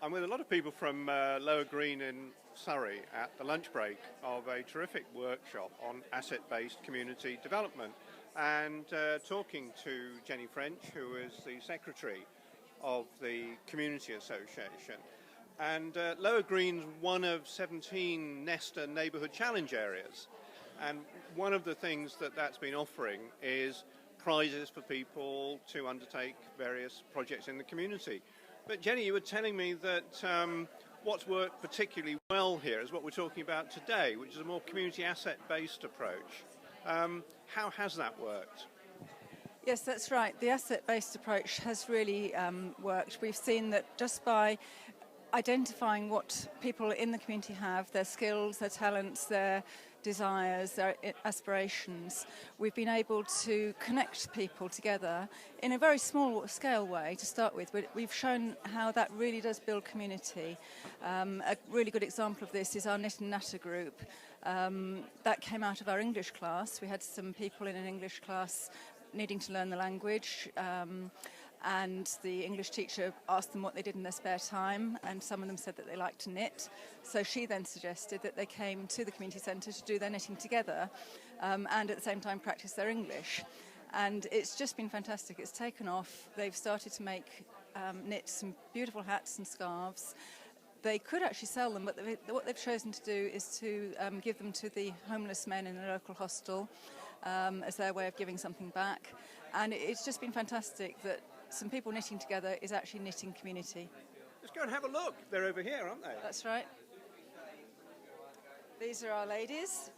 I'm with a lot of people from Lower Green in Surrey at the lunch break of a terrific workshop on asset-based community development, and talking to Jenny French, who is the Secretary of the Community Association. And Lower Green's one of 17 Nesta Neighbourhood Challenge areas. And one of the things that's been offering is prizes for people to undertake various projects in the community. But Jenny, you were telling me that what's worked particularly well here is what we're talking about today, which is a more community asset-based approach. How has that worked? Yes, that's right. The asset-based approach has really worked. We've seen that just by identifying what people in the community have, their skills, their talents, their desires, their aspirations, we've been able to connect people together in a very small scale way to start with. We've shown how that really does build community. A really good example of this is our Knit and Natter group. That came out of our English class. We had some people in an English class needing to learn the language, and the English teacher asked them what they did in their spare time, and some of them said that they liked to knit. So she then suggested that they came to the community centre to do their knitting together, and at the same time practice their English. And it's just been fantastic. It's taken off. They've started to knit some beautiful hats and scarves. They could actually sell them, but what they've chosen to do is to give them to the homeless men in a local hostel as their way of giving something back. And it's just been fantastic that some people knitting together is actually knitting community. Let's go and have a look. They're over here, aren't they? That's right. These are our ladies.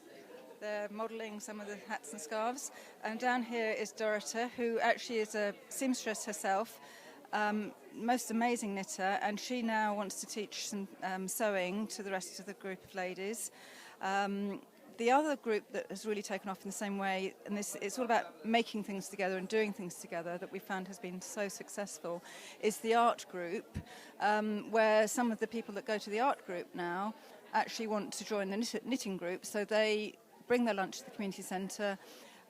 They're modelling some of the hats and scarves. And down here is Dorota, who actually is a seamstress herself, most amazing knitter, and she now wants to teach some sewing to the rest of the group of ladies. The other group that has really taken off in the same way, and it's all about making things together and doing things together, that we found has been so successful, is the art group, where some of the people that go to the art group now actually want to join the knitting group, so they bring their lunch to the community centre,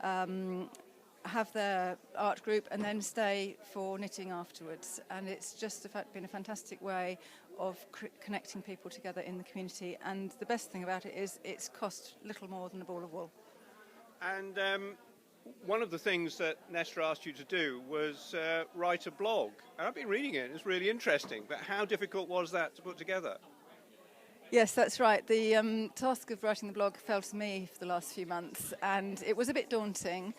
have their art group, and then stay for knitting afterwards. And it's just been a fantastic way of connecting people together in the community. And the best thing about it is it's cost little more than a ball of wool. And one of the things that Nesta asked you to do was write a blog. And I've been reading it, it's really interesting. But how difficult was that to put together? Yes, that's right. The task of writing the blog fell to me for the last few months, and it was a bit daunting.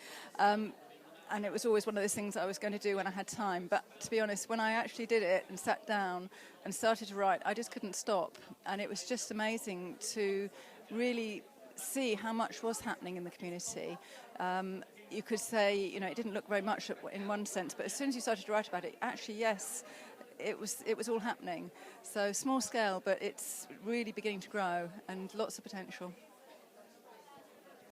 And it was always one of those things I was going to do when I had time. But to be honest, when I actually did it and sat down and started to write, I just couldn't stop. And it was just amazing to really see how much was happening in the community. You could say, it didn't look very much in one sense, but as soon as you started to write about it, actually, yes, it was all happening. So small scale, but it's really beginning to grow and lots of potential.